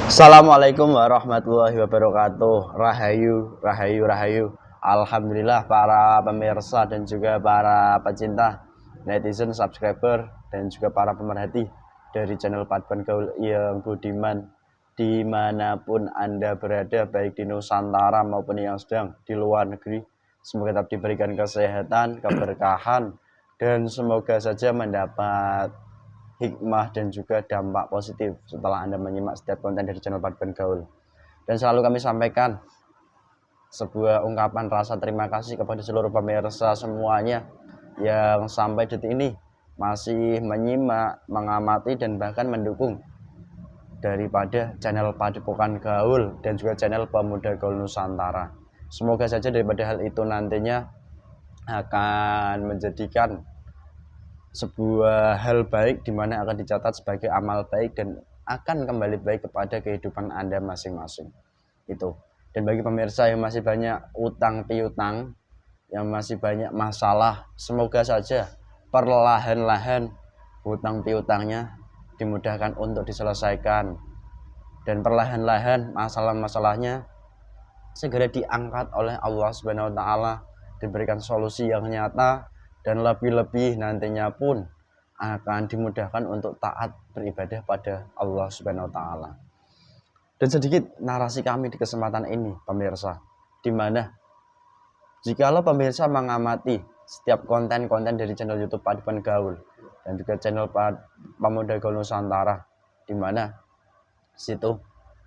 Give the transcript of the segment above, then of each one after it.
Assalamualaikum warahmatullahi wabarakatuh. Rahayu, rahayu, rahayu. Alhamdulillah para pemirsa dan juga para pecinta netizen, subscriber dan juga para pemerhati dari channel Paduan Gaul yang budiman dimanapun Anda berada, baik di Nusantara maupun yang sedang di luar negeri. Semoga tetap diberikan kesehatan, keberkahan, dan semoga saja mendapat hikmah dan juga dampak positif setelah Anda menyimak setiap konten dari channel Paduan Gaul. Dan selalu kami sampaikan sebuah ungkapan rasa terima kasih kepada seluruh pemirsa semuanya yang sampai detik ini masih menyimak, mengamati, dan bahkan mendukung daripada channel Paduan Gaul dan juga channel Pemuda Gaul Nusantara. Semoga saja daripada hal itu nantinya akan menjadikan sebuah hal baik di mana akan dicatat sebagai amal baik dan akan kembali baik kepada kehidupan Anda masing-masing. Itu. Dan bagi pemirsa yang masih banyak utang piutang, yang masih banyak masalah, semoga saja perlahan-lahan hutang piutangnya dimudahkan untuk diselesaikan dan perlahan-lahan masalah-masalahnya segera diangkat oleh Allah Subhanahu wa taala, diberikan solusi yang nyata, dan lebih-lebih nantinya pun akan dimudahkan untuk taat beribadah pada Allah Subhanahu wa taala. Dan sedikit narasi kami di kesempatan ini pemirsa, di mana jikalau pemirsa mengamati setiap konten-konten dari channel YouTube Paduan Gaul dan juga channel Pemuda Gaul Nusantara, di mana situ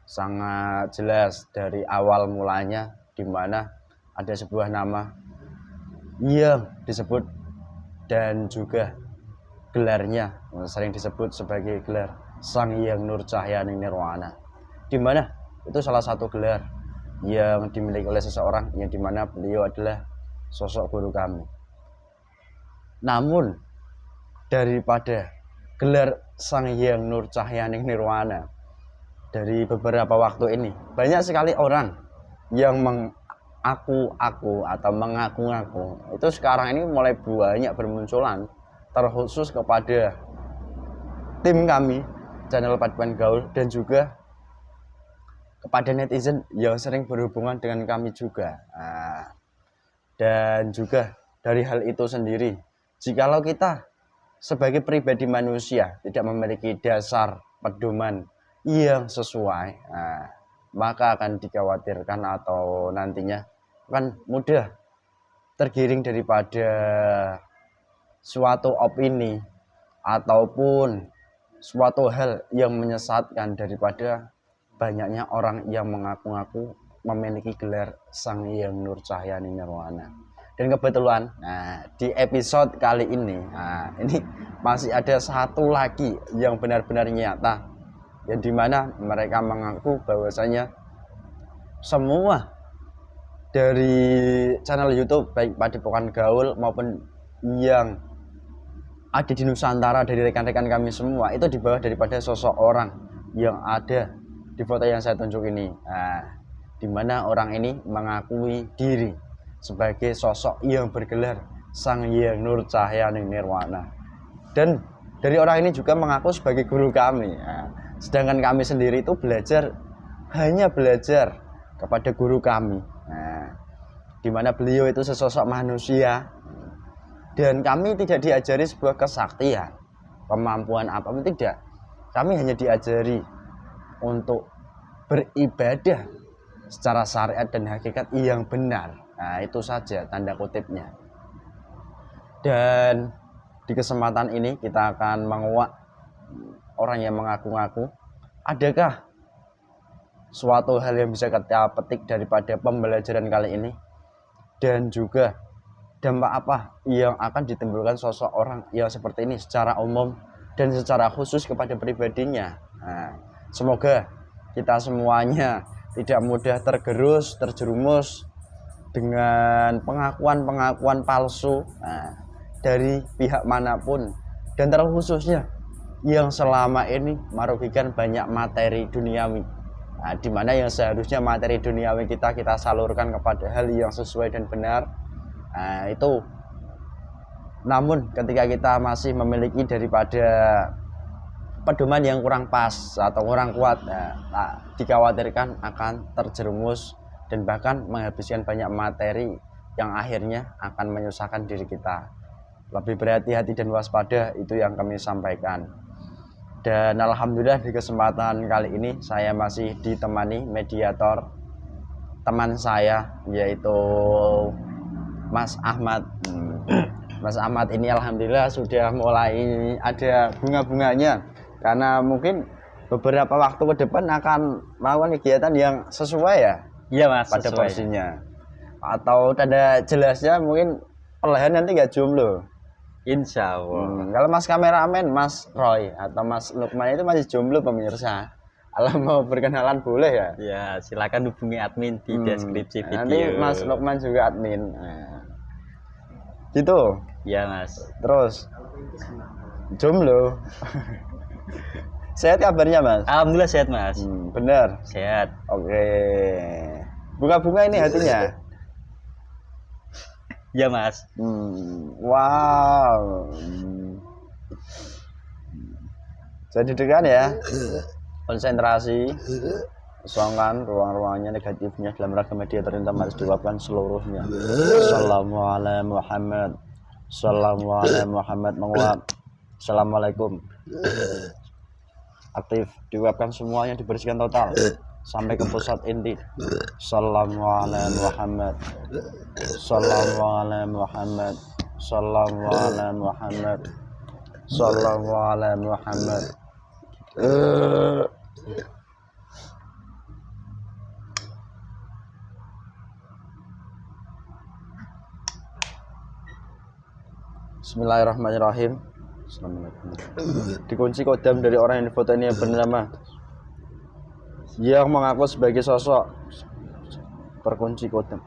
sangat jelas dari awal mulanya di mana ada sebuah nama yang disebut dan juga gelarnya sering disebut sebagai gelar Sang Hyang Nur Cahyani Nirwana, di mana itu salah satu gelar yang dimiliki oleh seseorang yang dimana beliau adalah sosok guru kami. Namun daripada gelar Sang Hyang Nur Cahyani Nirwana, dari beberapa waktu ini banyak sekali orang yang mengaku-aku atau mengaku-ngaku itu sekarang ini mulai banyak bermunculan, terkhusus kepada tim kami channel Paduan Gaul dan juga kepada netizen yang sering berhubungan dengan kami juga. Dan juga dari hal itu sendiri, jikalau kita sebagai pribadi manusia tidak memiliki dasar pedoman yang sesuai, maka akan dikhawatirkan atau nantinya akan mudah tergiring daripada suatu opini ataupun suatu hal yang menyesatkan daripada banyaknya orang yang mengaku-ngaku memiliki gelar Sang Hyang Nur Cahyani Nirwana. Dan kebetulan di episode kali ini ini masih ada satu lagi yang benar-benar nyata, yang dimana mereka mengaku bahwasanya semua dari channel YouTube baik Paduan Gaul maupun yang ada di Nusantara dari rekan-rekan kami semua itu di bawah daripada sosok orang yang ada di foto yang saya tunjuk ini, di mana orang ini mengakui diri sebagai sosok yang bergelar Sang Hyang Nur Cahyani Nirwana, dan dari orang ini juga mengaku sebagai guru kami. Sedangkan kami sendiri itu hanya belajar kepada guru kami, di mana beliau itu sesosok manusia dan kami tidak diajari sebuah kesaktian, kemampuan apapun, tidak. Kami hanya diajari untuk beribadah secara syariat dan hakikat yang benar. Itu saja tanda kutipnya. Dan di kesempatan ini kita akan menguak orang yang mengaku-ngaku. Adakah suatu hal yang bisa kita petik daripada pembelajaran kali ini, dan juga dampak apa yang akan ditimbulkan sosok orang yang seperti ini secara umum dan secara khusus kepada pribadinya. Semoga kita semuanya tidak mudah tergerus, terjerumus dengan pengakuan-pengakuan palsu dari pihak manapun, dan terkhususnya yang selama ini merugikan banyak materi duniawi, di mana yang seharusnya materi duniawi kita salurkan kepada hal yang sesuai dan benar. Itu namun ketika kita masih memiliki daripada pedoman yang kurang pas atau kurang kuat, dikhawatirkan akan terjerumus dan bahkan menghabiskan banyak materi yang akhirnya akan menyusahkan diri kita. Lebih berhati-hati dan waspada, itu yang kami sampaikan. Dan alhamdulillah di kesempatan kali ini saya masih ditemani mediator teman saya, yaitu Mas Ahmad. Mas Ahmad ini alhamdulillah sudah mulai ada bunga-bunganya, karena mungkin beberapa waktu ke depan akan melakukan kegiatan yang sesuai ya. Iya Mas, pada sesuai. porsinya. Atau tanda jelasnya mungkin perlahan nanti gak jomblo. Insya Allah. Kalau Mas kameramen, Mas Roy atau Mas Lukman itu masih jomblo pemirsa. Kalau mau berkenalan boleh ya. Ya, silakan hubungi admin di deskripsi video. Nanti Mas Lukman juga admin. Nah, gitu. Ya Mas. Terus jomblo. Sehat kabarnya Mas? Alhamdulillah sehat Mas. Bener. Sehat. Oke. Bunga-bunga ini hatinya. Ya Mas. Wow. Jadi degan ya. Konsentrasi. Kosongkan ruang-ruangnya, negatifnya dalam ragam media ternyata harus diluapkan seluruhnya. Assalamualaikum Muhammad. Assalamualaikum Muhammad menguap. Assalamualaikum. Aktif, diuapkan semuanya, dibersihkan total sampai ke pusat inti. Assalamualaikum Muhammad. Assalamualaikum Muhammad. Assalamualaikum Muhammad. Assalamualaikum Muhammad. Bismillahirrahmanirrahim. Assalamualaikum. Dikunci kodam dari orang yang difoto ini yang bernama yang mengaku sebagai sosok perkunci kodam.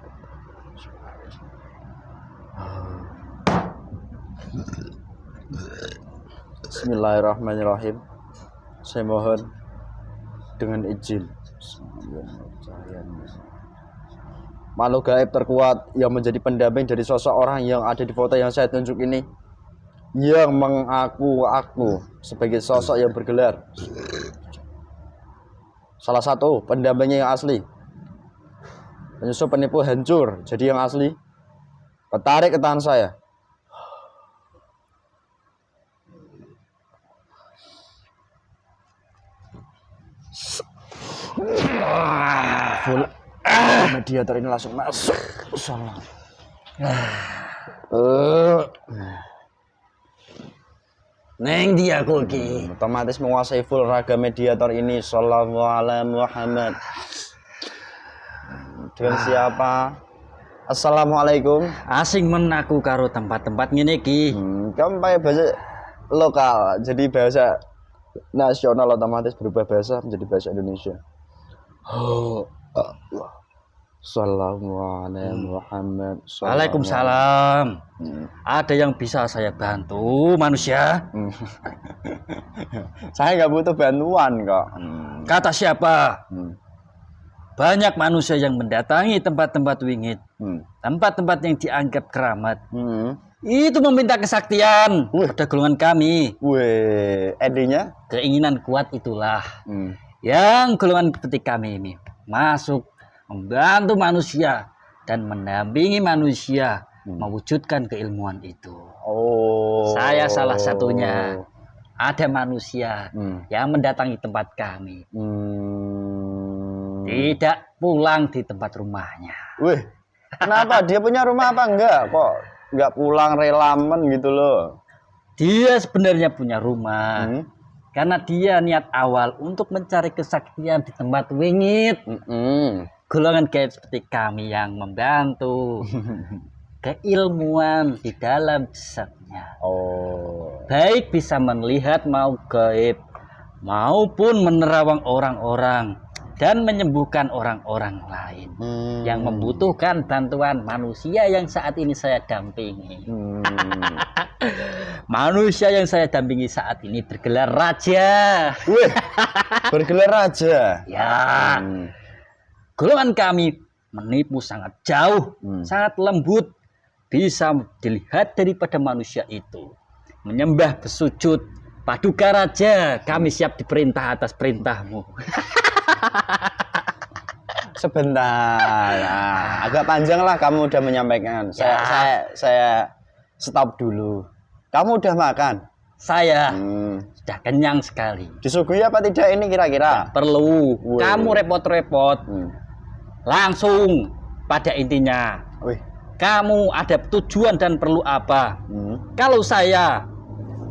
Bismillahirrahmanirrahim. Saya mohon dengan izin makhluk gaib terkuat yang menjadi pendamping dari sosok orang yang ada di foto yang saya tunjuk ini, yang mengaku aku sebagai sosok yang bergelar salah satu pendampingnya yang asli, penyusup penipu hancur jadi yang asli, ketarik ke tangan saya. Full mediator ini langsung masuk. Salam. Neng dia koki. Otomatis menguasai full raga mediator ini. Assalamualaikum Muhammad. Dengan siapa? Assalamualaikum. Asing menaku karo tempat-tempat ngene iki. Kamu pakai bahasa lokal, jadi bahasa nasional otomatis berubah bahasa menjadi bahasa Indonesia. Assalamualaikum Muhammad. Waalaikumsalam. Ada yang bisa saya bantu manusia? Saya nggak butuh bantuan kok. Kata siapa? Banyak manusia yang mendatangi tempat-tempat wingit, tempat-tempat yang dianggap keramat. Itu meminta kesaktian pada golongan kami. Endingnya Keinginan kuat itulah yang golongan seperti kami ini masuk membantu manusia dan mendampingi manusia mewujudkan keilmuan itu. Saya salah satunya. Ada manusia yang mendatangi tempat kami, tidak pulang di tempat rumahnya. Kenapa? Dia punya rumah apa enggak? Kok enggak pulang relamen gitu loh? Dia sebenarnya punya rumah. Karena dia niat awal untuk mencari kesaktian di tempat wingit. Golongan gaib seperti kami yang membantu keilmuan di dalam jasadnya. Baik bisa melihat mau gaib maupun menerawang orang-orang dan menyembuhkan orang-orang lain yang membutuhkan bantuan manusia yang saat ini saya dampingi. Manusia yang saya dampingi saat ini bergelar raja. Bergelar raja? Ya. Golongan kami menipu sangat jauh, sangat lembut. Bisa dilihat daripada manusia itu menyembah, bersujud Paduka Raja, kami siap diperintah atas perintahmu. Sebentar, nah, agak panjang lah kamu udah menyampaikan. Saya stop dulu. Kamu udah makan? Saya sudah kenyang sekali. Disuguhi apa tidak ini kira-kira? Perlu. Kamu repot-repot. Langsung pada intinya. Wih. Kamu ada tujuan dan perlu apa? Kalau saya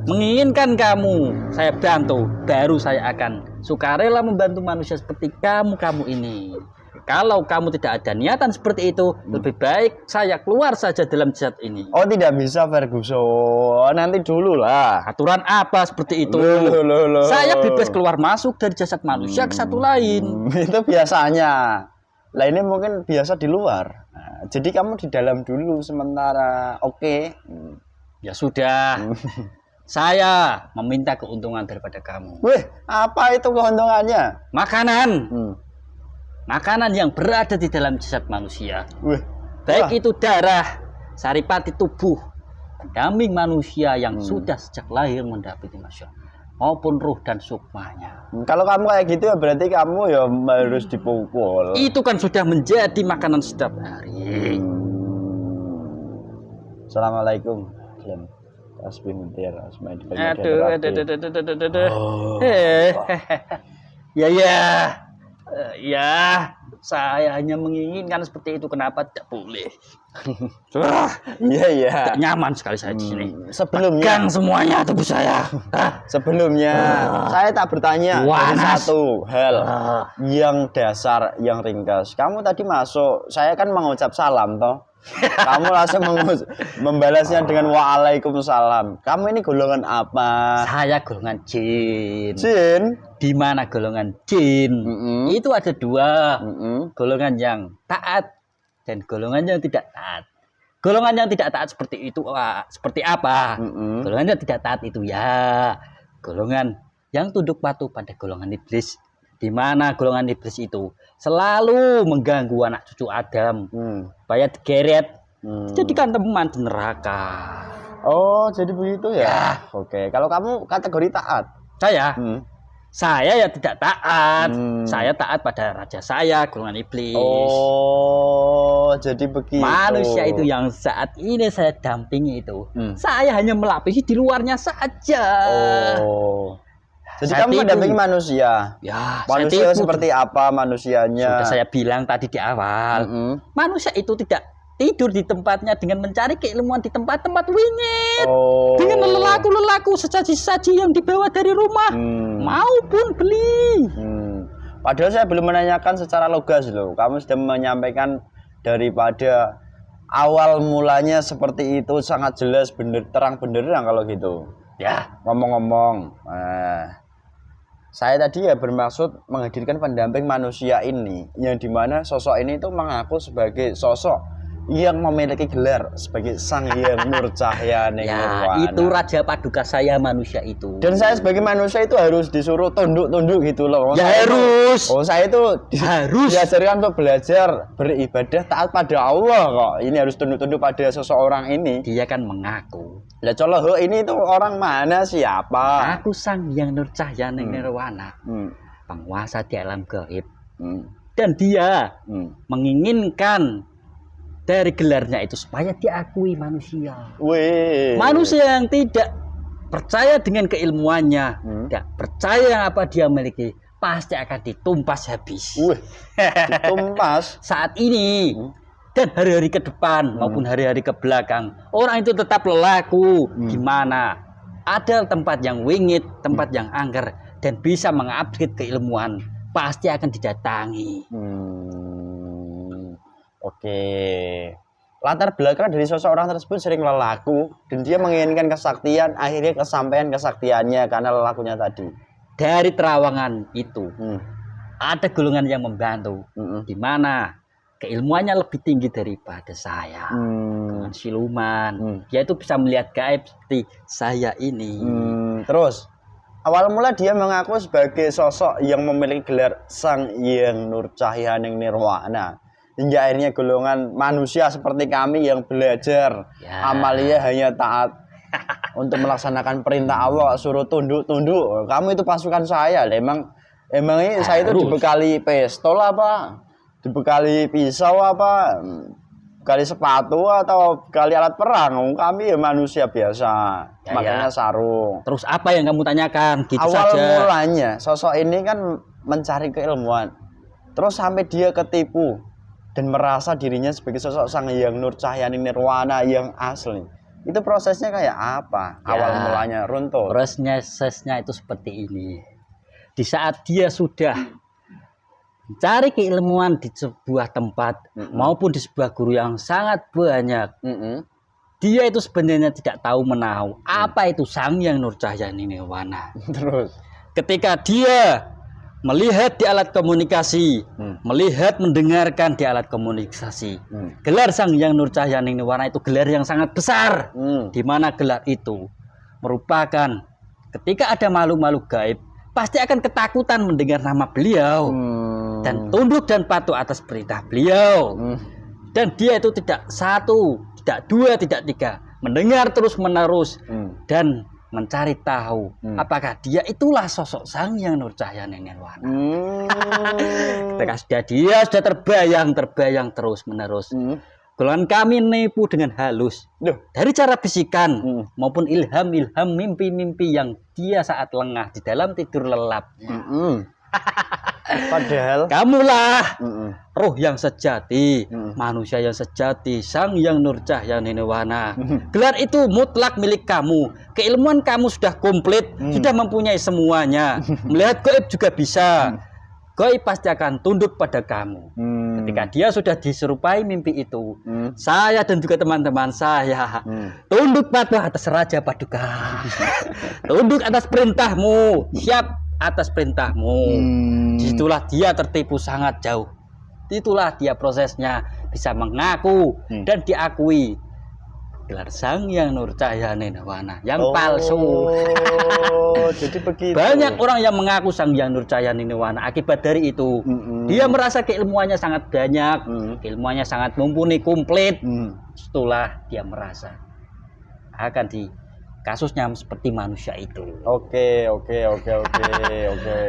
menginginkan kamu, saya bantu. Baru saya akan sukarela membantu manusia seperti kamu ini. Kalau kamu tidak ada niatan seperti itu, lebih baik saya keluar saja dalam jasad ini. Oh, tidak bisa Ferguson. Nanti dulu lah. Aturan apa seperti itu? Loh. Saya bebas keluar masuk dari jasad manusia ke satu lain. Itu biasanya. Lah ini mungkin biasa di luar. Nah, jadi kamu di dalam dulu sementara. Oke. Ya sudah. Saya meminta keuntungan daripada kamu. Wih, apa itu keuntungannya? Makanan. Makanan yang berada di dalam jasad manusia. Wih. Baik itu darah, saripati tubuh, pendamping manusia yang sudah sejak lahir mendampingi manusia, maupun ruh dan sukmanya. Kalau kamu kayak gitu ya berarti kamu ya harus dipukul. Itu kan sudah menjadi makanan setiap hari. Assalamualaikum. Tasbih mentir, asma'i Aduh. Ya, saya hanya menginginkan seperti itu. Kenapa tidak boleh? Iya. Nyaman sekali saya di sini. Sebelumnya, pegang semuanya tubuh saya. Sebelumnya, saya tak bertanya satu hal yang dasar, yang ringkas. Kamu tadi masuk, saya kan mengucap salam toh. Kamu langsung membalasnya dengan waalaikumsalam. Kamu ini golongan apa? Saya golongan jin. Jin? Di mana golongan jin? Itu ada dua. Golongan yang taat dan golongan yang tidak taat. Golongan yang tidak taat seperti itu seperti apa? Golongan yang tidak taat itu ya golongan yang tunduk patuh pada golongan iblis. Di mana golongan iblis itu selalu mengganggu anak cucu Adam supaya digeret, jadikan teman di neraka. Oh, jadi begitu ya? Oke. Kalau kamu kategori taat? Saya ya tidak taat. Saya taat pada raja saya, golongan iblis. Oh, jadi begitu. Manusia itu yang saat ini saya dampingi itu, saya hanya melapisi di luarnya saja. Oh. Jadi kamu mendampingi manusia. Ya, manusia seperti apa manusianya? Sudah saya bilang tadi di awal. Manusia itu tidak tidur di tempatnya dengan mencari keilmuan di tempat-tempat wingit. Dengan lelaku-lelaku sesaji-saji yang dibawa dari rumah maupun beli. Padahal saya belum menanyakan secara logas loh. Kamu sudah menyampaikan daripada awal mulanya seperti itu sangat jelas, bener, terang benderang kalau gitu. Ya, ngomong-ngomong, saya tadi ya bermaksud menghadirkan pendamping manusia ini, yang dimana sosok ini itu mengaku sebagai sosok yang memiliki gelar sebagai Sang Hyang Nurcahya Nirwana. Itu Raja Paduka saya manusia itu. Dan saya sebagai manusia itu harus disuruh tunduk-tunduk gitu loh. Ya harus. Saya itu harus diajarkan untuk belajar beribadah taat pada Allah kok. Ini harus tunduk-tunduk pada seseorang ini. Dia kan mengaku. Lah coloh ini itu orang mana, siapa? Aku Sang Hyang Nurcahya Nirwana, penguasa di alam gaib. Dan dia menginginkan dari gelarnya itu supaya diakui manusia. Manusia yang tidak percaya dengan keilmuannya, tidak percaya yang apa dia miliki, pasti akan ditumpas habis. Ditumpas saat ini dan hari-hari ke depan maupun hari-hari ke belakang, orang itu tetap lelaku. Gimana? Ada tempat yang wingit, tempat yang angker dan bisa mengupgrade keilmuan, pasti akan didatangi. Oke. Latar belakang dari sosok orang tersebut sering lelaku dan dia menginginkan kesaktian, akhirnya kesampaian kesaktiannya karena lelakunya tadi. Dari terawangan itu ada golongan yang membantu, di mana keilmuannya lebih tinggi daripada saya. Golongan siluman, dia itu bisa melihat gaib seperti saya ini. Terus awal mula dia mengaku sebagai sosok yang memiliki gelar Sang Hyang Nurcahya Nirwana. Hingga akhirnya golongan manusia seperti kami yang belajar amalia hanya taat untuk melaksanakan perintah Allah, suruh tunduk. Kamu itu pasukan saya. Emang ini saya itu dibekali pistol apa? Dibekali pisau apa? Dibekali sepatu atau dibekali alat perang? Kami ya manusia biasa. Makanya sarung. Terus apa yang kamu tanyakan? Gitu Awal saja. mulanya sosok ini kan mencari keilmuan. Terus sampai dia ketipu dan merasa dirinya sebagai sosok Sang Hyang Nur Cahyani Nirwana yang asli. Itu prosesnya kayak apa? Awal mulanya runtuh. Prosesnya itu seperti ini. Di saat dia sudah mencari keilmuan di sebuah tempat maupun di sebuah guru yang sangat banyak, dia itu sebenarnya tidak tahu menahu apa itu Sang Hyang Nur Cahyani Nirwana. Terus ketika dia melihat di alat komunikasi, melihat mendengarkan di alat komunikasi, gelar Sang Hyang Nur Cahyani Nirwana itu gelar yang sangat besar, di mana gelar itu merupakan ketika ada makhluk-makhluk gaib pasti akan ketakutan mendengar nama beliau dan tunduk dan patuh atas perintah beliau. Dan dia itu tidak satu, tidak dua, tidak tiga, mendengar terus menerus dan mencari tahu apakah dia itulah sosok Sang Hyang Nur Cahyani Nirwana. Ketika dia sudah terbayang terus menerus. Golongan kami nipu dengan halus dari cara bisikan maupun ilham mimpi-mimpi yang dia saat lengah di dalam tidur lelap. Padahal kamulah roh yang sejati, manusia yang sejati, Sang Hyang Nur Cahyani Nirwana. Gelar itu mutlak milik kamu. Keilmuan kamu sudah komplit, sudah mempunyai semuanya. Melihat gaib juga bisa. Gaib pasti akan tunduk pada kamu. Ketika dia sudah diserupai mimpi itu, saya dan juga teman-teman saya tunduk patuh atas Raja Paduka. Tunduk atas perintahmu, siap atas perintahmu. Disitulah dia tertipu sangat jauh. Itulah dia prosesnya bisa mengaku dan diakui gelar Sang Hyang Nur Cahyani Nirwana yang palsu. Jadi begitu. Banyak orang yang mengaku Sang Hyang Nur Cahyani Nirwana. Akibat dari itu, dia merasa keilmuannya sangat banyak, keilmuannya sangat mumpuni, komplit. Setelah dia merasa akan di kasusnya seperti manusia itu. Oke.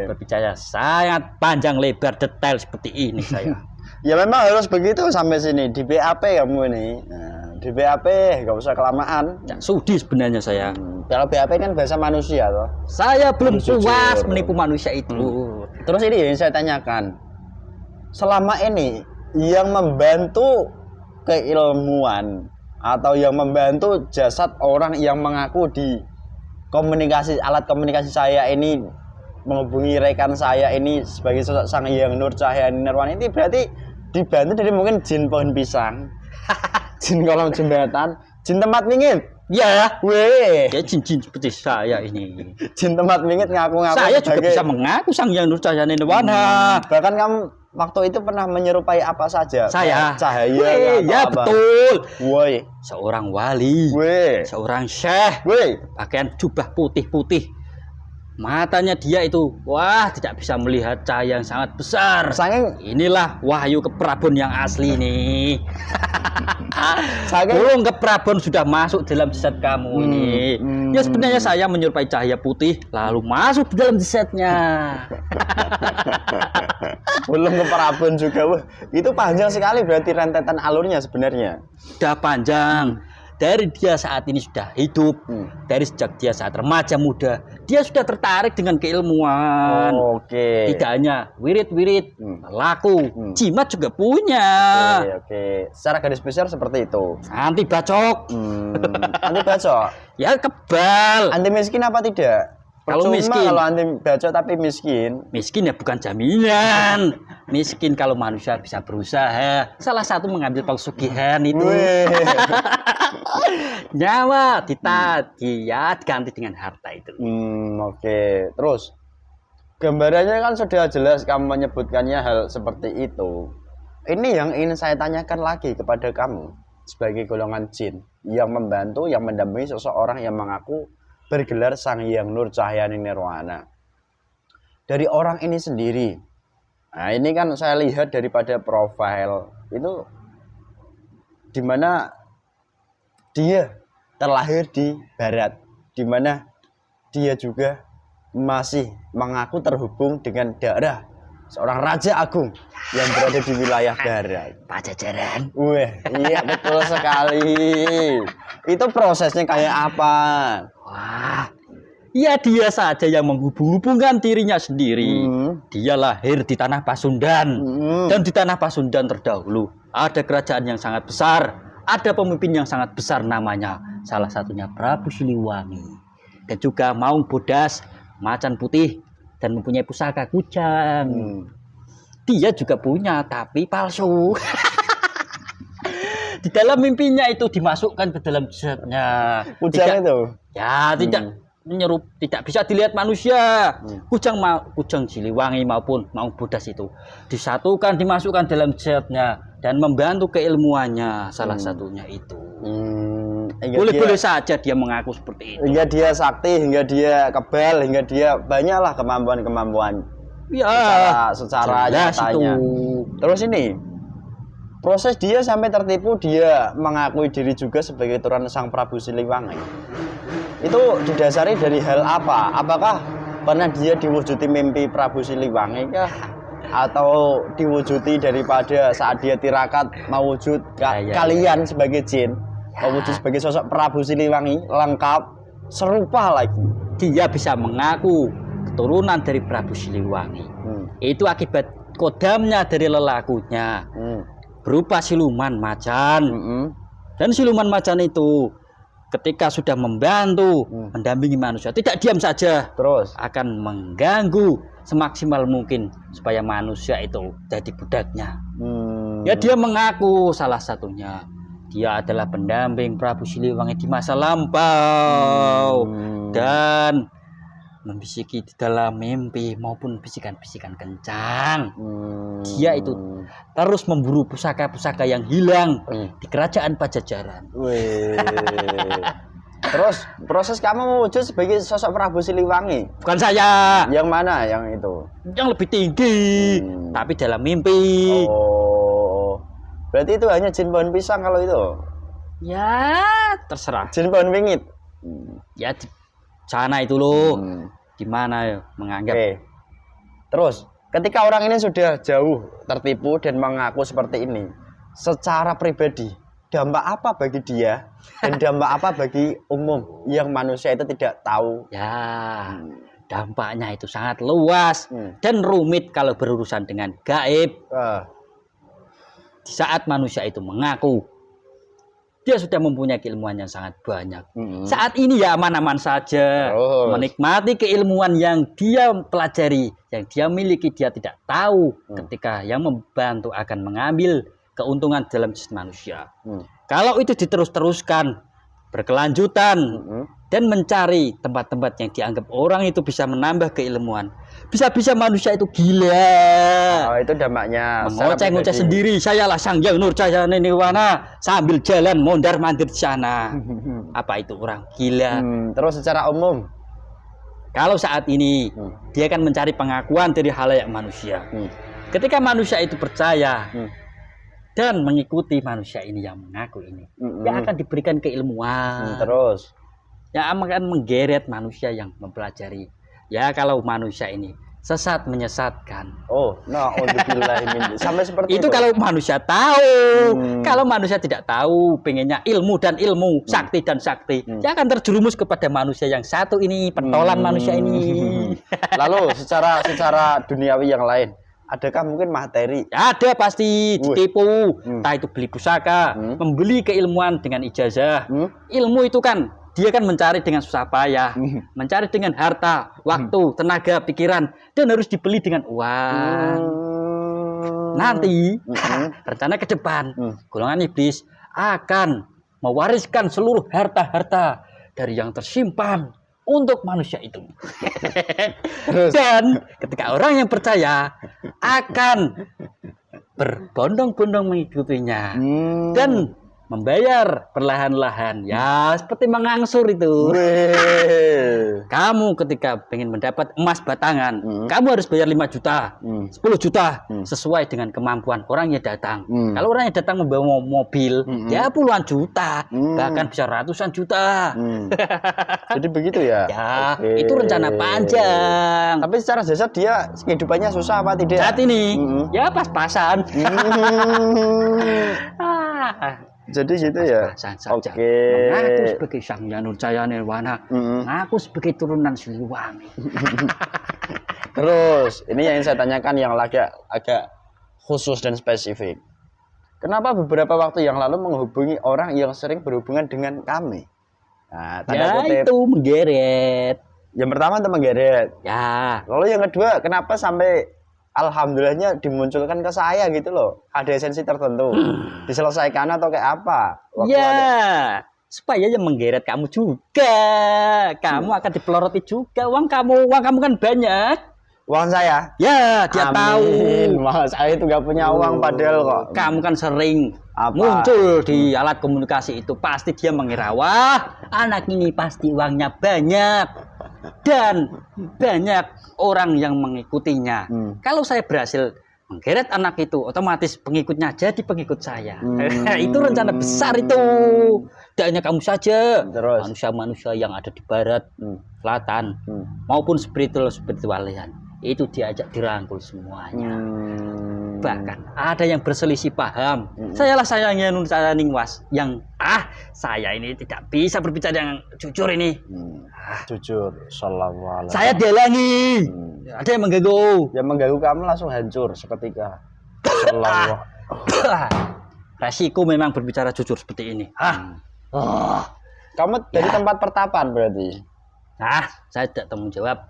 Berbicara sangat panjang lebar detail seperti ini saya. Ya memang harus begitu sampai sini. Di BAP kamu ini. Nah, di BAP nggak usah kelamaan. Ya, sudi sebenarnya saya. Kalau BAP kan bahasa manusia toh. Saya belum puas menipu manusia itu. Terus ini yang saya tanyakan. Selama ini yang membantu keilmuan atau yang membantu jasad orang yang mengaku di komunikasi alat komunikasi saya ini menghubungi rekan saya ini sebagai sosok Sang Hyang Nur Cahyani Nirwana ini berarti dibantu dari mungkin jin pohon pisang, jin kolong jembatan, jin tempat mingit. Ya, weh. Ya jin-jin seperti saya ini. Jin tempat mingit ngaku-ngaku. Saya juga bisa mengaku Sang Hyang Nur Cahyani Nirwana. Bahkan kamu waktu itu pernah menyerupai apa saja? Saya. Cahaya. Ya apa? Betul. Woi. Seorang wali. Woi. Seorang syekh. Woi. Pakaian jubah putih-putih. Matanya dia itu, wah, tidak bisa melihat cahaya yang sangat besar. Saking inilah wahyu keprabon yang asli nih. Burung keprabon sudah masuk dalam jasad kamu ini. Ya sebenarnya saya menyerupai cahaya putih lalu masuk di dalam jasadnya. Belum keprabon juga. Wah, itu panjang sekali berarti rentetan alurnya sebenarnya. Sudah panjang. Dari dia saat ini sudah hidup, dari sejak dia saat remaja muda, dia sudah tertarik dengan keilmuan. Oke. Tidak hanya wirid-wirid, laku, jimat juga punya. Oke. Secara garis besar seperti itu. Anti bacok. Anti bacok. Ya kebal. Anti miskin apa tidak? Kalau miskin, kalau anti bacok tapi miskin. Miskin ya bukan jaminan. Miskin kalau manusia bisa berusaha. Salah satu mengambil pesugihan itu. Nyawa diganti dengan harta itu. Oke. Terus gambarannya kan sudah jelas kamu menyebutkannya hal seperti itu. Ini yang ingin saya tanyakan lagi kepada kamu sebagai golongan jin yang membantu, yang mendampingi seseorang yang mengaku bergelar Sang Hyang Nur Cahyani Nirwana. Dari orang ini sendiri. Nah, ini kan saya lihat daripada profil itu dimana dia terlahir di barat. di mana dia juga masih mengaku terhubung dengan darah seorang raja agung yang berada di wilayah barat. Pajajaran. Wah, iya betul sekali. Itu prosesnya kayak apa? Wah, ya dia saja yang menghubung-hubungkan dirinya sendiri. Dia lahir di tanah Pasundan. Dan di tanah Pasundan terdahulu ada kerajaan yang sangat besar. Ada pemimpin yang sangat besar namanya. Salah satunya Prabu Siliwangi. Dan juga Maung Bodas, Macan Putih. Dan mempunyai pusaka kujang. Dia juga punya, tapi palsu. Di dalam mimpinya itu dimasukkan ke dalam jasadnya. Kujang itu? Ya, tidak bisa dilihat manusia. Kujang Siliwangi maupun Maung Bodas itu disatukan, dimasukkan dalam jasadnya dan membantu keilmuannya. Salah satunya itu. Boleh-boleh saja dia mengaku seperti itu. Hingga dia sakti, hingga dia kebal, hingga dia banyaklah kemampuan-kemampuan. Ya, secara nyatanya. Terus ini proses dia sampai tertipu, dia mengakui diri juga sebagai turunan Sang Prabu Siliwangi. Itu didasari dari hal apa? Apakah pernah dia diwujudi mimpi Prabu Siliwangi kah? Atau diwujudi daripada saat dia tirakat mewujud kalian sebagai jin, mewujud sebagai sosok Prabu Siliwangi lengkap serupa lagi. Dia bisa mengaku keturunan dari Prabu Siliwangi. Itu akibat kodamnya dari lelakunya. Berupa siluman macan. Dan siluman macan itu ketika sudah membantu mendampingi manusia, tidak diam saja, terus akan mengganggu semaksimal mungkin supaya manusia itu jadi budaknya. Ya, dia mengaku salah satunya dia adalah pendamping Prabu Siliwangi di masa lampau dan membisiki di dalam mimpi maupun bisikan-bisikan kencang. Dia itu terus memburu pusaka-pusaka yang hilang di kerajaan Pajajaran. Terus proses kamu mewujud sebagai sosok Prabu Siliwangi? Bukan saya. Yang mana yang itu? Yang lebih tinggi, tapi dalam mimpi. Oh, berarti itu hanya jin pohon pisang kalau itu? Ya, terserah. Jin pohon wingit? Ya, di sana itu loh. Gimana ya menganggap? Terus ketika orang ini sudah jauh tertipu dan mengaku seperti ini, secara pribadi dampak apa bagi dia dan dampak apa bagi umum yang manusia itu tidak tahu? Ya, dampaknya itu sangat luas dan rumit kalau berurusan dengan gaib. Di saat manusia itu mengaku dia sudah mempunyai keilmuan yang sangat banyak. Saat ini ya aman-aman saja. Menikmati keilmuan yang dia pelajari, yang dia miliki, dia tidak tahu ketika yang membantu akan mengambil keuntungan dalam sistem manusia. Kalau itu diterus-teruskan, berkelanjutan, dan mencari tempat-tempat yang dianggap orang itu bisa menambah keilmuan, bisa-bisa manusia itu gila. Oh, itu dampaknya. Mengoceh-ngoceh sendiri, sayalah Sang Hyang Nurjaya Nirwana sambil jalan mondar-mandir di sana. Apa itu orang gila? Terus secara umum, kalau saat ini dia akan mencari pengakuan dari halayak manusia. Ketika manusia itu percaya dan mengikuti manusia ini yang mengaku ini, dia akan diberikan keilmuan. Terus yang akan menggeret manusia yang mempelajari. Ya, kalau manusia ini sesat menyesatkan. Sampai seperti itu kalau manusia tahu. Kalau manusia tidak tahu, pengennya ilmu dan ilmu, sakti dan sakti, dia akan terjerumus kepada manusia yang satu ini, pentolan manusia ini. Lalu secara duniawi yang lain, adakah mungkin materi? Ada pasti ditipu. Entah itu beli pusaka, membeli keilmuan dengan ijazah. Ilmu itu kan dia kan mencari dengan susah payah, mencari dengan harta, waktu, tenaga, pikiran, dan harus dibeli dengan uang. Nanti, rencana ke depan, golongan iblis akan mewariskan seluruh harta-harta dari yang tersimpan untuk manusia itu. Dan ketika orang yang percaya akan berbondong-bondong mengikutinya. Dan membayar perlahan-lahan. Ya, seperti mengangsur itu. Kamu ketika pengen mendapat emas batangan, kamu harus bayar 5 juta, 10 juta, sesuai dengan kemampuan orangnya datang. Kalau orangnya datang membawa mobil, ya puluhan juta, bahkan bisa ratusan juta. Jadi begitu ya? Ya, itu rencana panjang. Tapi secara jasad dia kehidupannya susah apa tidak? Saat ini, ya pas-pasan. Jadi gitu ya. Oke. Mengaku sebagai Sang Hyang Nurjaya Nirwana, mengaku sebagai turunan Siliwangi. Terus, ini yang saya tanyakan yang agak khusus dan spesifik. Kenapa beberapa waktu yang lalu menghubungi orang yang sering berhubungan dengan kami? Nah, tanda kutip. Itu menggeret. Yang pertama itu menggeret. Ya. Lalu yang kedua, kenapa sampai alhamdulillahnya dimunculkan ke saya gitu loh. Ada esensi tertentu. Diselesaikan atau kayak apa? Supaya yang menggeret kamu juga. Kamu akan dipeloroti juga. Uang kamu kan banyak. Uang saya? Ya, dia tahu. Mas, saya itu gak punya uang padahal kok. Kamu kan sering muncul di alat komunikasi itu. Pasti dia mengira, wah anak ini pasti uangnya banyak. Dan banyak orang yang mengikutinya. Kalau saya berhasil menggeret anak itu, otomatis pengikutnya jadi pengikut saya. Itu rencana besar itu. Tidak hanya kamu saja, manusia-manusia yang ada di barat, selatan, maupun spiritualian. Itu diajak dirangkul semuanya. Bahkan ada yang berselisih paham. Sayalah sayangnya Nurjaya Ningwas yang saya ini tidak bisa berbicara yang jujur ini. Jujur, sallallahu alaihi. Saya dihalangi. Ada yang mengganggu. Yang mengganggu kamu langsung hancur seketika. Resiko memang berbicara jujur seperti ini. Kamu dari tempat pertapan berarti? Saya tidak tanggung jawab.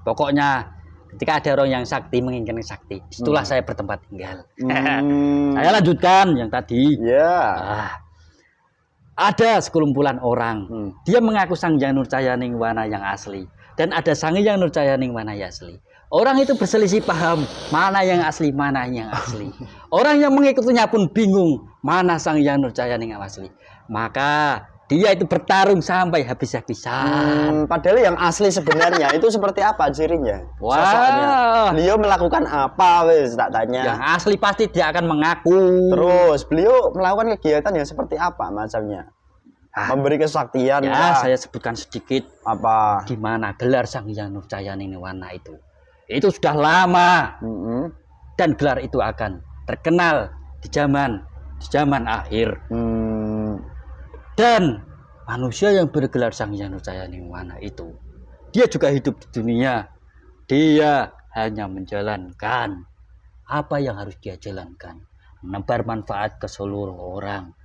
Pokoknya ketika ada orang yang sakti menginginkan sakti, itulah saya bertempat tinggal. Saya lanjutkan yang tadi. Ada sekelumpulan orang. Dia mengaku Sang Hyang Nurjaya Ningwana yang asli. Dan ada Sang Hyang Nurjaya Ningwana yang asli. Orang itu berselisih paham mana yang asli, mana yang asli. Orang yang mengikutinya pun bingung mana Sang Hyang Nurjaya Ningwana asli. Maka dia itu bertarung sampai habis-habisan. Padahal yang asli sebenarnya itu seperti apa cirinya? Sosoknya. Beliau melakukan apa? Wes tak tanya. Yang asli pasti dia akan mengaku. Terus beliau melakukan kegiatan yang seperti apa macamnya? Memberi kesaktian. Saya sebutkan sedikit. Apa? Gimana gelar Sang Hyang Nurjaya Ningwana itu? Itu sudah lama. Dan gelar itu akan terkenal di zaman akhir. Dan manusia yang bergelar Sang Hyang Nurjaya Ningwana itu, dia juga hidup di dunia. Dia hanya menjalankan apa yang harus dia jalankan, menebar manfaat ke seluruh orang,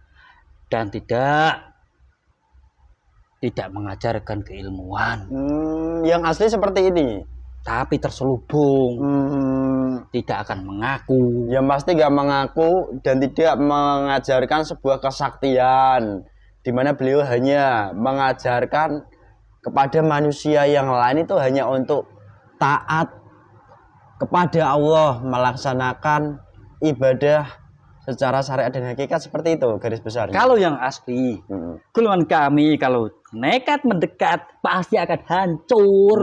dan tidak mengajarkan keilmuan. Yang asli seperti ini, tapi terselubung. Tidak akan mengaku. Yang pasti gak mengaku dan tidak mengajarkan sebuah kesaktian, di mana beliau hanya mengajarkan kepada manusia yang lain itu hanya untuk taat kepada Allah, melaksanakan ibadah secara syariat dan hakikat, seperti itu garis besarnya. Kalau yang asli, golongan kami kalau nekat mendekat pasti akan hancur,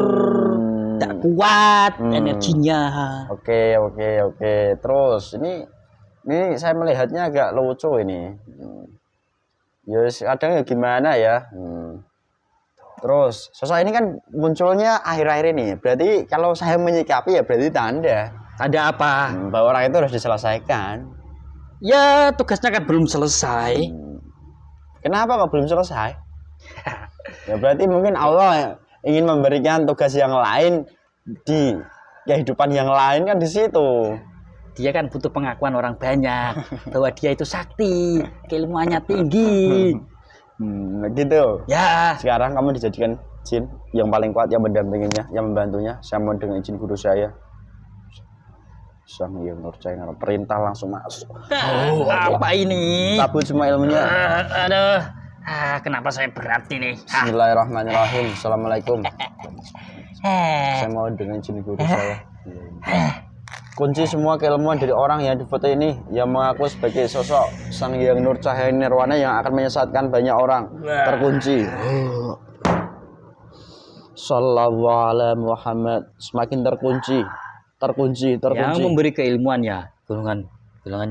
tak kuat energinya. Oke. Terus ini saya melihatnya agak lucu ini. Ya kadang ya gimana ya. Terus sosok ini kan munculnya akhir-akhir ini. Berarti kalau saya menyikapi ya berarti tanda apa? Bahwa orang itu harus diselesaikan. Ya tugasnya kan belum selesai. Kenapa kok belum selesai? Ya berarti mungkin Allah ingin memberikan tugas yang lain di kehidupan yang lain kan di situ. Dia kan butuh pengakuan orang banyak bahwa dia itu sakti, keilmuannya tinggi. Gitu. Ya. Sekarang kamu dijadikan jin yang paling kuat, yang mendampinginya, yang membantunya. Saya mohon dengan izin guru saya. Sang Hyang Nurjaya, perintah langsung masuk. Apa ini? Cabut semua ilmunya. Kenapa saya berat ini? Bismillahirrahmanirrahim. Assalamualaikum. Saya mohon dengan izin guru saya. kunci semua keilmuan dari orang yang di foto ini yang mengaku sebagai sosok Sang Hyang Nur Cahaya Nirwana yang akan menyesatkan banyak orang. Terkunci. Sallallahu alaihi Muhammad. Semakin terkunci. Yang memberi keilmuan ya, golongan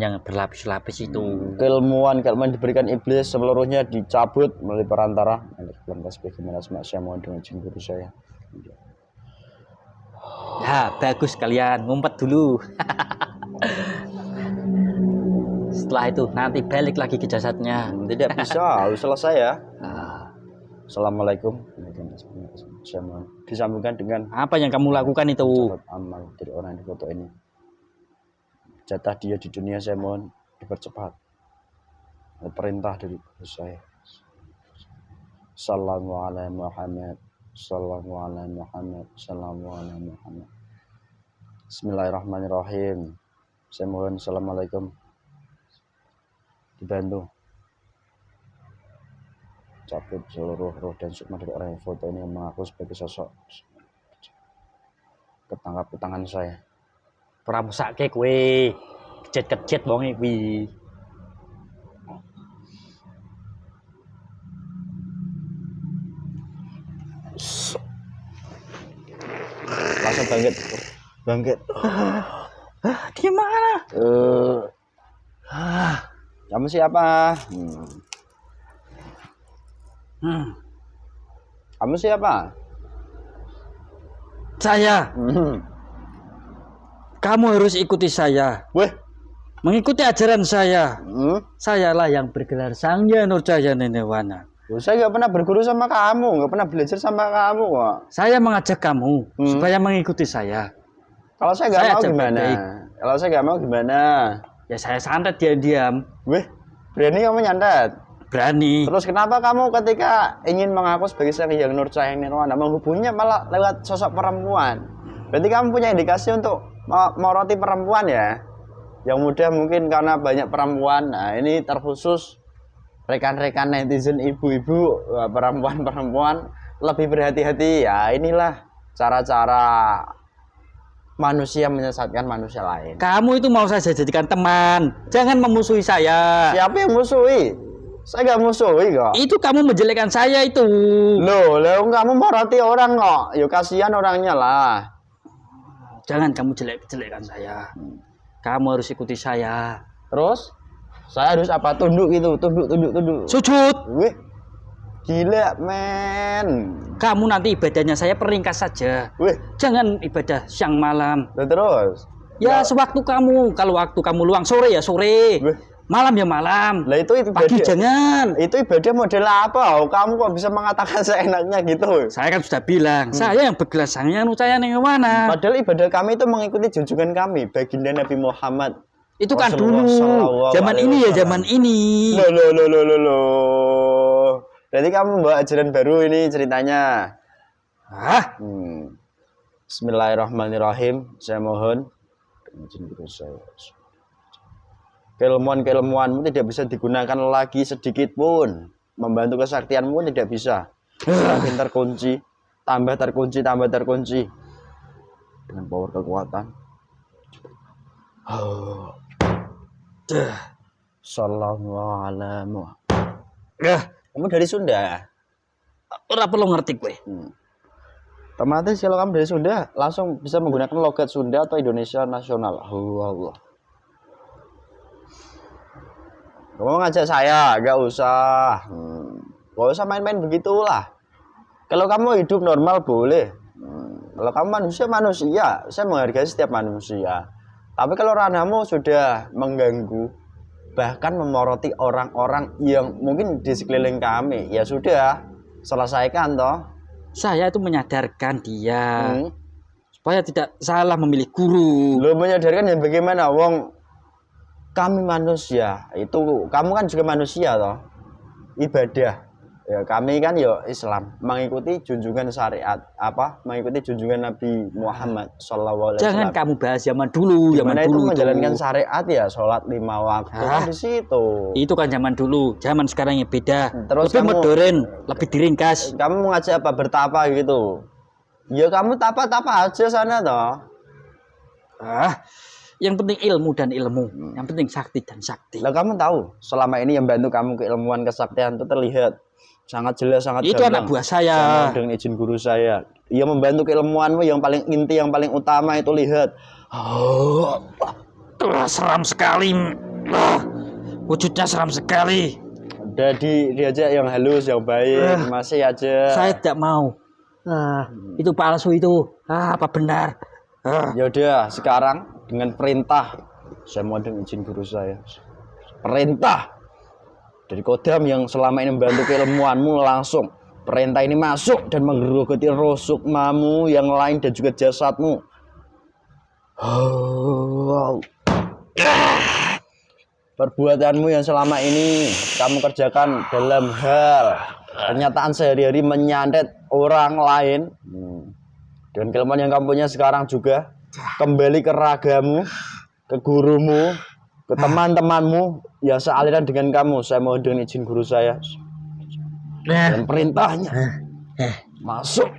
yang berlapis-lapis itu. Keilmuan diberikan iblis seluruhnya dicabut melalui perantara. Lantas bagaimana saya mohon dengan izin guru saya. Ya, bagus kalian ngumpet dulu. Setelah itu nanti balik lagi ke jasadnya. Tidak bisa, harus selesai ya. Assalamualaikum. Saya mohon disambungkan dengan apa yang kamu lakukan itu? Amal dari orang di foto ini. Jatah dia di dunia saya mohon dipercepat. Perintah dari guru saya. Sallallahu alaihi Muhammad. Sallallahu alaihi Muhammad. Sallallahu alaihi Muhammad. Bismillahirrahmanirrahim. Saya mohon assalamualaikum. Dibantu. Cabut seluruh roh dan sukma dari orang yang foto ini yang mengaku sebagai sosok. Ketangkap di tangan saya. Pramusake kowe. Kejet wong iki. Langsung bangkit. Di mana? Kamu siapa? Kamu siapa? Saya. Kamu harus ikuti saya. Weh, mengikuti ajaran saya. Sayalah yang bergelar Sang Hyang Nur Cahaya Nirwana. Saya nggak pernah berguru sama kamu, nggak pernah belajar sama kamu kok. Saya mengajak kamu supaya mengikuti saya. Kalau saya nggak mau gimana? Kalau saya nggak mau gimana? Ya saya santet diam-diam. Weh, berani kamu nyantet? Berani. Terus kenapa kamu ketika ingin mengaku sebagai Sang Hyang Nur Cahaya Nirwana menghubunginya malah lewat sosok perempuan? Berarti kamu punya indikasi untuk moroti perempuan ya? Yang mudah mungkin karena banyak perempuan. Nah ini terkhusus rekan-rekan netizen ibu-ibu perempuan-perempuan lebih berhati-hati ya. Inilah cara-cara manusia menyesatkan manusia lain. Kamu itu mau saya jadikan teman, jangan memusuhi saya. Siapa yang musuhi? Saya nggak musuhi kok. Itu kamu menjelekkan saya itu. Loh, kamu moroti orang kok. Yuk kasihan orangnya lah. Jangan kamu jelek-jelekkan saya. Kamu harus ikuti saya. Terus? Saya harus apa? Tunduk gitu, tunduk. Sujud. Wih, gila men. Kamu nanti ibadahnya saya peringkas saja. Wih, jangan ibadah siang malam. Terus? Ya sewaktu kamu. Kalau waktu kamu luang sore ya sore. Wih. Malam ya malam. Lah itu ibadah. Pagi jangan. Itu ibadah model apa? Kamu kok bisa mengatakan seenaknya gitu? Saya kan sudah bilang, saya yang bergelar Sang Hyang Nur Cahaya Nirwana. Padahal ibadah kami itu mengikuti junjungan kami, baginda Nabi Muhammad. Itu kan dulu. Zaman ini ya zaman ini. Loh. Berarti kamu membawa ajaran baru ini ceritanya. Bismillahirrahmanirrahim. Saya mohon izin guru saya. Keilmuanmu tidak bisa digunakan lagi sedikit pun. Membantu kesaktianmu tidak bisa. Semakin terkunci, tambah terkunci. Dengan power kekuatan. Sallallahu alaihi wasallam. Kamu dari Sunda? Ora perlu ngerti gue. Otomatis kalau kamu dari Sunda langsung bisa menggunakan logat Sunda atau Indonesia nasional. Allah. Kamu ngajak saya, gak usah. Gak usah main-main begitulah. Kalau kamu hidup normal boleh. Kalau kamu manusia, saya menghargai setiap manusia. Tapi kalau ranahmu sudah mengganggu, bahkan memoroti orang-orang yang mungkin di sekeliling kami, ya sudah, selesaikan toh. Saya itu menyadarkan dia supaya tidak salah memilih guru. Lo menyadarkan yang bagaimana, wong? Kami manusia, itu kamu kan juga manusia toh. Ibadah. Ya kami kan ya Islam, mengikuti junjungan syariat, mengikuti junjungan Nabi Muhammad sallallahu alaihi wasallam. Jangan kamu bahas zaman dulu, Gimana itu menjalankan syariat ya, sholat 5 waktu kan di situ. Itu kan zaman dulu, zaman sekarang ya beda. Terus lebih modern, lebih diringkas. Kamu ngajak apa bertapa gitu? Ya kamu tapa aja sana toh. Yang penting ilmu dan ilmu. Yang penting sakti dan sakti. Lah kamu tahu, selama ini yang bantu kamu keilmuan kesaktian itu terlihat sangat jelas, sangat Itu gamblang. anak buah saya. Dengan izin guru saya. Ia membantu keilmuanmu yang paling inti, yang paling utama itu lihat. Seram sekali. Wujudnya seram sekali. Udah diajak yang halus, yang baik, masih aja. Saya tidak mau. Itu palsu itu. Apa benar? Ya udah, sekarang dengan perintah saya mau dengan izin guru saya. Perintah dari Kodam yang selama ini membantu keilmuanmu, langsung perintah ini masuk dan menggerogoti roh sukmamu yang lain dan juga jasadmu. Perbuatanmu yang selama ini kamu kerjakan dalam hal kenyataan sehari-hari menyantet orang lain, dengan keilmuan yang kamu punya sekarang juga kembali ke ragamu, ke gurumu, ke teman-temanmu yang sealiran dengan kamu. Saya mohon dengan izin guru saya dan perintahnya masuk.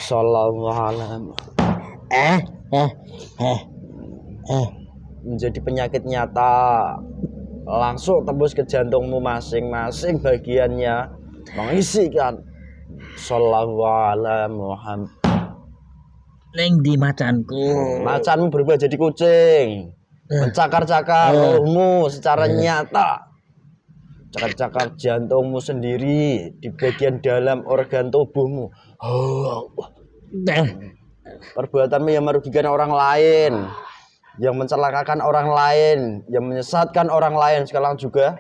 Sallallahu menjadi penyakit nyata, langsung tembus ke jantungmu masing-masing bagiannya, mengisikan sallallahu ala Muhammad. Neng di macanku. Macanmu berubah jadi kucing, mencakar-cakar rohmu secara nyata, cakar-cakar jantungmu sendiri di bagian dalam organ tubuhmu. Perbuatanmu yang merugikan orang lain, yang mencelakakan orang lain, yang menyesatkan orang lain, sekarang juga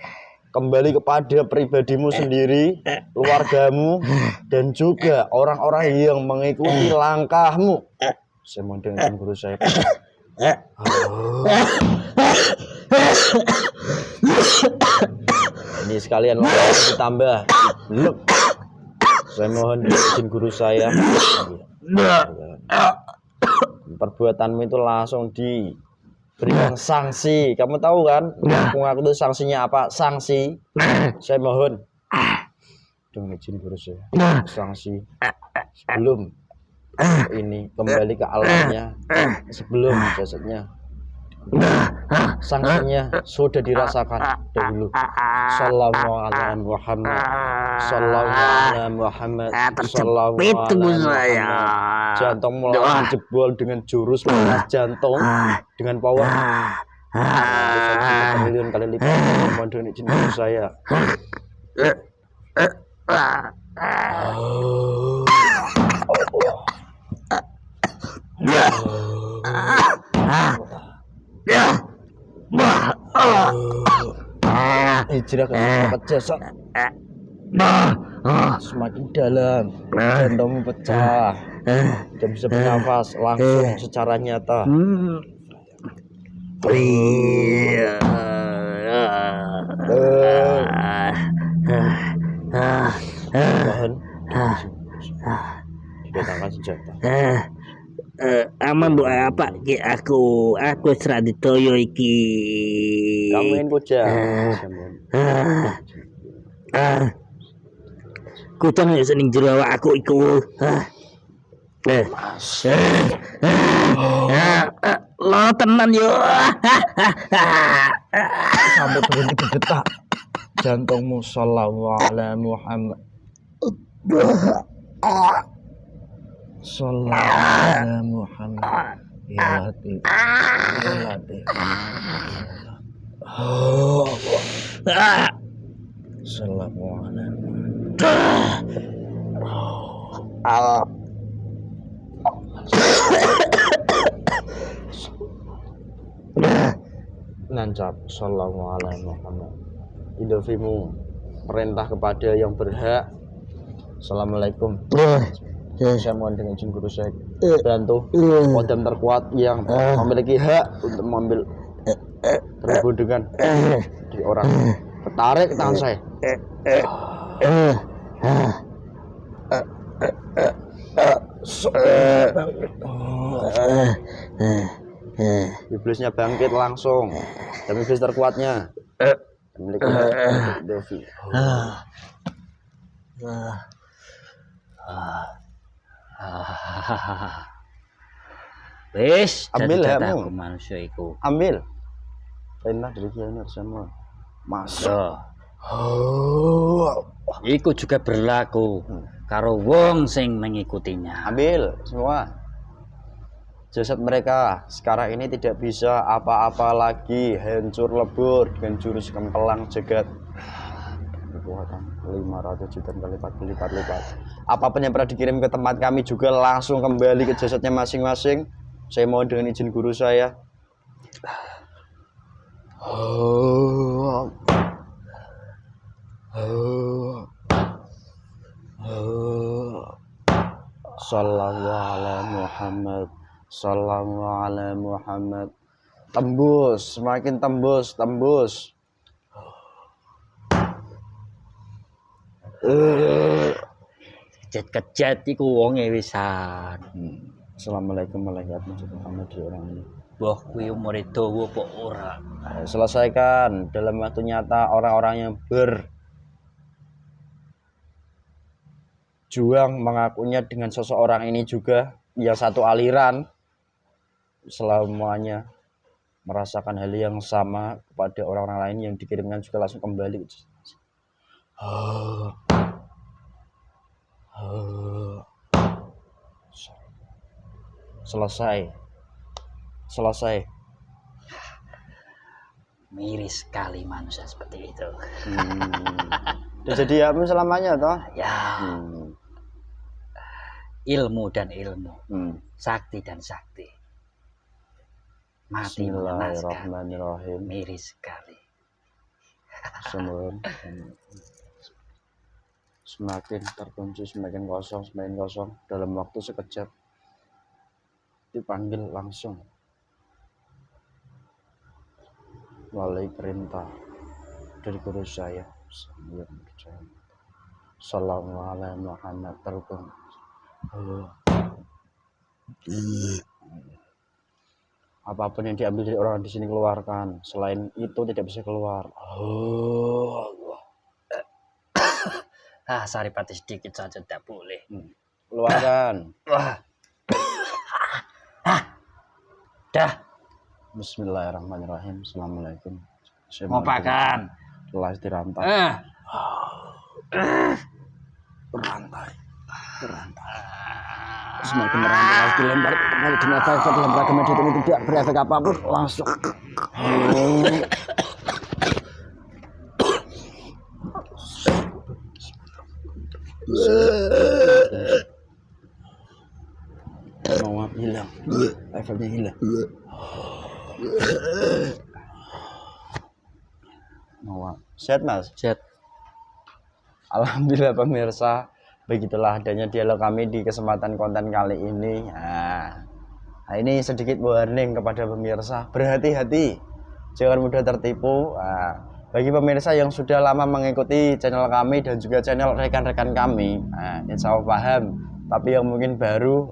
kembali kepada pribadimu sendiri, keluargamu, dan juga orang-orang yang mengikuti langkahmu. Saya mohon dengan guru saya. Ini sekalian ditambah. Saya mohon izin guru saya. Perbuatanmu itu langsung diberikan sanksi. Kamu tahu kan? Aku itu sanksinya apa? Sanksi. Saya mohon dengan izin guru saya. Sanksi sebelum ini kembali ke alamnya, sebelum jasadnya. Sanksinya sudah dirasakan dahulu. Sallallahu alaihi Muhammad. Sallallahu alaihi Muhammad. Sallallahu alaihi Muhammad. Jantungmu langsung jebol dengan jurus panas jantung dengan power triliun kali lipat. Mohon dengan izin guru saya. Hijrah ke jasad semakin dalam, jantungmu pecah, tidak bisa bernafas langsung secara nyata. Mohon didatangkan senjata. Aman bu apa ki aku serat ditoyo iki. Kamu ingin puja. Kucang ya seneng jero awakku iku. Lo tenan yo. Sampai berhenti berdetak jantungmu. Sallallahu alaihi Muhammad. Sallallahu alaihi Muhammad. Ya Latif. Ya Latif. Sallallahu alaihi Nancap. Sallallahu alaihi Muhammad. Idofimu perintah kepada yang berhak. Assalamualaikum. Saya mohon dengan izin guru saya bantu Kodam terkuat yang memiliki hak untuk mengambil terhubung dengan di orang. Tarik ke tangan saya. Iblisnya bangkit langsung. Dan iblis terkuatnya memiliki Devi. Wis, Ambil dadi hakmu. jatahku manusia iku. Ambil. Perintah dari Kiai Nur semua. Masuk. Yo, iku juga berlaku karo wong sing mengikutinya. Ambil semua. Jasad mereka sekarang ini tidak bisa apa-apa lagi, hancur lebur dengan jurus kempelang jagat. Kekuatan 500 juta kali lipat-lipat. Apapun yang pernah dikirim ke tempat kami juga langsung kembali ke jasadnya masing-masing. Saya mohon dengan izin guru saya. Sallallahu ala Muhammad. Sallallahu ala Muhammad. Tembus, semakin tembus, tembus. Kejet-kejet iku wonge wisan. Assalamualaikum warahmatullahi wabarakatuh. Wah, kuwi umure dawa apa ora? Selesaikan dalam waktu nyata orang-orang yang berjuang mengakunya dengan seseorang ini juga yang satu aliran, selamanya merasakan hal yang sama kepada orang-orang lain yang dikirimkan juga langsung kembali. Selesai. Miris sekali manusia seperti itu. Udah jadi apa selamanya toh? Ya. Ilmu dan ilmu, sakti dan sakti. Mati mengenaskan. Bismillahirrahmanirrahim. Miris sekali. Semakin terkunci, semakin kosong dalam waktu sekejap dipanggil langsung melalui perintah dari guru saya. Sallallahu alaihi Muhammad terkung. Apapun yang diambil dari orang di sini keluarkan. Selain itu tidak bisa keluar. Saripati sedikit saja tidak boleh. Keluarkan. Dah. Bismillahirrahmanirrahim. Assalamualaikum. Ngopakan. Telah dirantai. Berantai. Semakin merantai harus dilempar kembali dengan efek dalam ragam medit ini tidak berefek apapun langsung. Mau hilang, efeknya hilang. Mau sehat mas? Sehat. Alhamdulillah pemirsa, begitulah adanya dialog kami di kesempatan konten kali ini. Nah, ini sedikit warning kepada pemirsa, berhati-hati, jangan mudah tertipu. Nah, bagi pemirsa yang sudah lama mengikuti channel kami dan juga channel rekan-rekan kami, insya Allah paham. Tapi yang mungkin baru,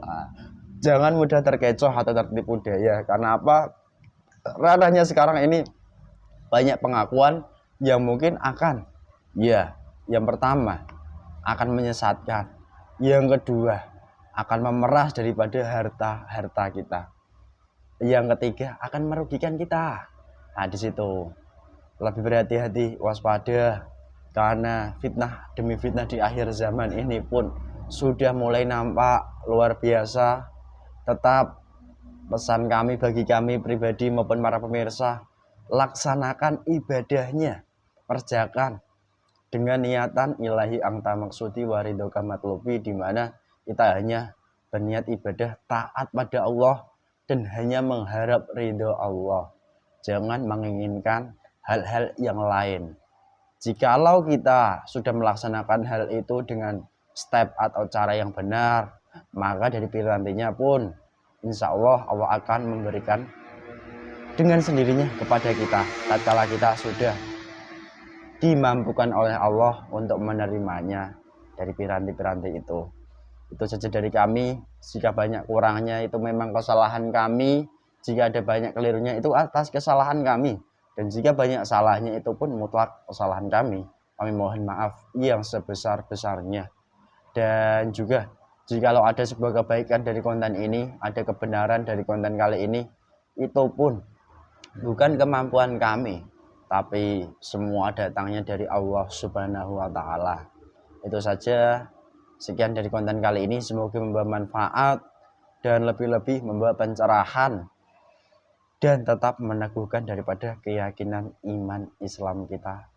jangan mudah terkecoh atau tertipu daya. Karena apa? Ranahnya sekarang ini banyak pengakuan yang mungkin akan, yang pertama akan menyesatkan, yang kedua akan memeras daripada harta kita, yang ketiga akan merugikan kita. Nah di situ lebih berhati-hati, waspada, karena fitnah demi fitnah di akhir zaman ini pun sudah mulai nampak luar biasa. Tetap pesan kami bagi kami pribadi maupun para pemirsa, laksanakan ibadahnya, kerjakan dengan niatan ilahi angta maksudi waridoka matlubi, di mana kita hanya berniat ibadah taat pada Allah dan hanya mengharap ridho Allah, jangan menginginkan hal-hal yang lain. Jikalau kita sudah melaksanakan hal itu dengan step atau cara yang benar, maka dari pirantinya pun insya Allah Allah akan memberikan dengan sendirinya kepada kita tatkala kita sudah dimampukan oleh Allah untuk menerimanya dari piranti-piranti itu. Itu saja dari kami. Jika banyak kurangnya itu memang kesalahan kami, jika ada banyak kelirunya itu atas kesalahan kami, dan jika banyak salahnya itu pun mutlak kesalahan kami. Kami mohon maaf yang sebesar-besarnya. Dan juga Jikalau ada sebuah kebaikan dari konten ini, ada kebenaran dari konten kali ini, itu pun bukan kemampuan kami, tapi semua datangnya dari Allah Subhanahu wa Ta'ala. Itu saja, sekian dari konten kali ini. Semoga membawa manfaat dan lebih-lebih membawa pencerahan dan tetap meneguhkan daripada keyakinan iman Islam kita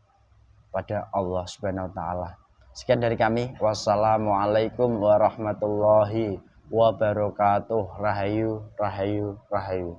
pada Allah Subhanahu wa Ta'ala. Sekian dari kami. Wassalamualaikum warahmatullahi wabarakatuh. Rahayu, rahayu, rahayu.